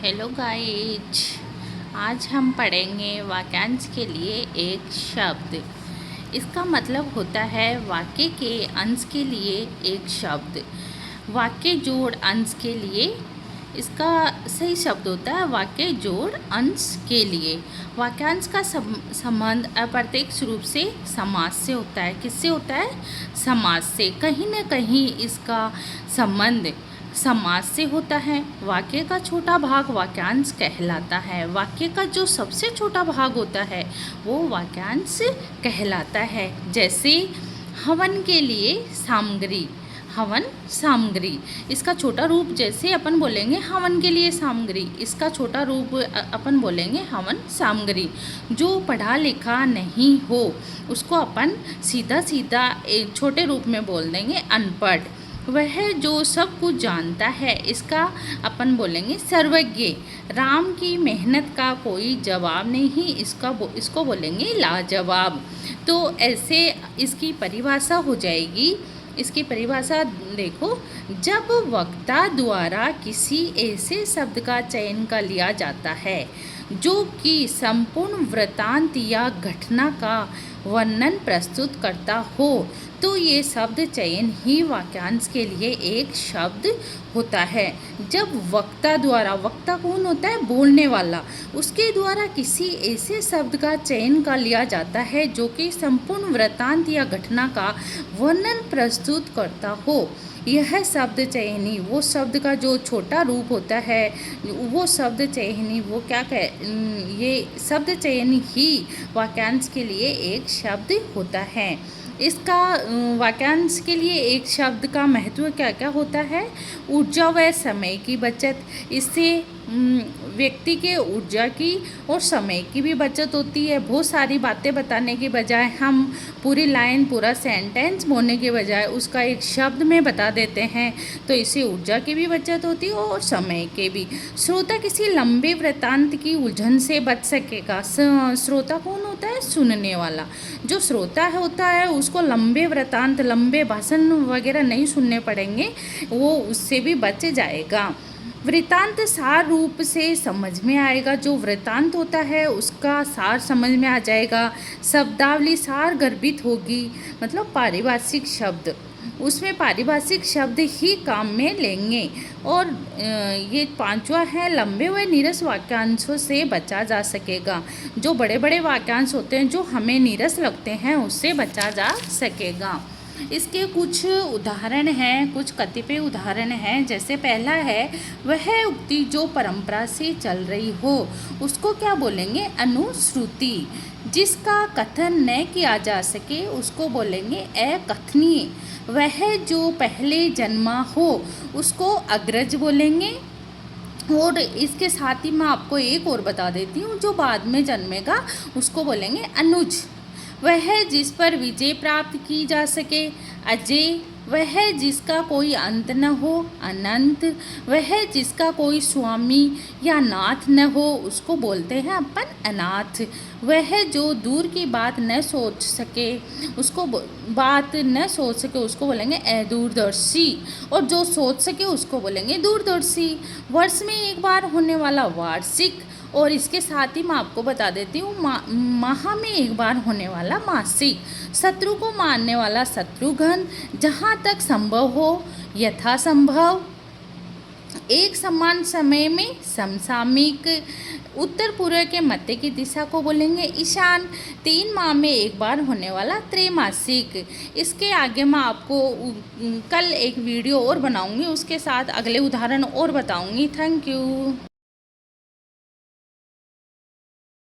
Hello guys, आज हम पढ़ेंगे वाक्यांश के लिए एक शब्द। इसका मतलब होता है वाक्य के अंश के लिए एक शब्द। वाक्य जोड़ अंश के लिए इसका सही शब्द होता है वाक्य जोड़ अंश के लिए। वाक्यांश का संबंध अप्रत्यक्ष रूप से समास से होता है। किससे होता है? समास से। कहीं न कहीं इसका संबंध समास से होता है। वाक्य का छोटा भाग वाक्यांश कहलाता है। वाक्य का जो सबसे छोटा भाग होता है वो वाक्यांश कहलाता है। जैसे हवन के लिए सामग्री, हवन सामग्री। इसका छोटा रूप जैसे अपन बोलेंगे हवन के लिए सामग्री, इसका छोटा रूप अपन बोलेंगे हवन सामग्री। जो पढ़ा लिखा नहीं हो उसको अपन सीधा सीधा एक छोटे रूप में बोल देंगे अनपढ़। वह जो सब कुछ जानता है, इसका अपन बोलेंगे सर्वज्ञ। राम की मेहनत का कोई जवाब नहीं, इसको बोलेंगे लाजवाब। तो ऐसे इसकी परिभाषा हो जाएगी। इसकी परिभाषा देखो, जब वक्ता द्वारा किसी ऐसे शब्द का चयन कर लिया जाता है जो कि संपूर्ण वृत्तांत या घटना का वर्णन प्रस्तुत करता हो, तो ये शब्द चयन ही वाक्यांश के लिए एक शब्द होता है। जब वक्ता द्वारा, वक्ता कौन होता है? बोलने वाला, उसके द्वारा किसी ऐसे शब्द का चयन कर लिया जाता है जो कि संपूर्ण वृत्तांत या घटना का वर्णन प्रस्तुत करता हो, यह शब्द चयनी। वो शब्द का जो छोटा रूप होता है वो शब्द चयनी, वो क्या कह, ये शब्द चयनी ही वाक्यांश के लिए एक शब्द होता है। इसका वाक्यांश के लिए एक शब्द का महत्व क्या क्या होता है? ऊर्जा व समय की बचत। इससे व्यक्ति के ऊर्जा की और समय की भी बचत होती है। बहुत सारी बातें बताने के बजाय हम पूरी लाइन, पूरा सेंटेंस बोलने के बजाय उसका एक शब्द में बता देते हैं, तो इससे ऊर्जा की भी बचत होती है और समय के भी। श्रोता किसी लंबे वृत्तांत की उलझन से बच सकेगा। श्रोता कौन होता है? सुनने वाला। जो श्रोता होता है उसको लंबे वृत्तांत, लंबे भाषण वगैरह नहीं सुनने पड़ेंगे, वो उससे भी बच जाएगा। वृत्तांत सार रूप से समझ में आएगा। जो वृत्तांत होता है उसका सार समझ में आ जाएगा। शब्दावली सार गर्भित होगी, मतलब पारिभाषिक शब्द, उसमें पारिभाषिक शब्द ही काम में लेंगे। और ये पांचवा है, लंबे व नीरस वाक्यांशों से बचा जा सकेगा। जो बड़े बड़े वाक्यांश होते हैं जो हमें नीरस लगते हैं उससे बचा जा सकेगा। इसके कुछ उदाहरण हैं, कुछ कतिपय उदाहरण हैं। जैसे पहला है, वह उक्ति जो परंपरा से चल रही हो उसको क्या बोलेंगे? अनुश्रुति। जिसका कथन न किया जा सके उसको बोलेंगे अकथनीय। वह जो पहले जन्मा हो उसको अग्रज बोलेंगे। और इसके साथ ही मैं आपको एक और बता देती हूँ, जो बाद में जन्मेगा उसको बोलेंगे अनुज। वह जिस पर विजय प्राप्त की जा सके अजय। वह जिसका कोई अंत न हो अनंत। वह जिसका कोई स्वामी या नाथ न हो उसको बोलते हैं अपन अनाथ। वह जो दूर की बात न सोच सके उसको बोलेंगे अदूरदर्शी। और जो सोच सके उसको बोलेंगे दूरदर्शी। वर्ष में एक बार होने वाला वार्षिक। और इसके साथ ही मैं आपको बता देती हूँ, माह में एक बार होने वाला मासिक। शत्रु को मारने वाला शत्रुघ्न। जहाँ तक संभव हो यथासंभव। एक समान समय में समसामयिक। उत्तर पूर्व के मध्य की दिशा को बोलेंगे ईशान। 3 माह में एक बार होने वाला त्रैमासिक। इसके आगे मैं आपको कल एक वीडियो और बनाऊंगी, उसके साथ अगले उदाहरण और बताऊंगी। Thank you.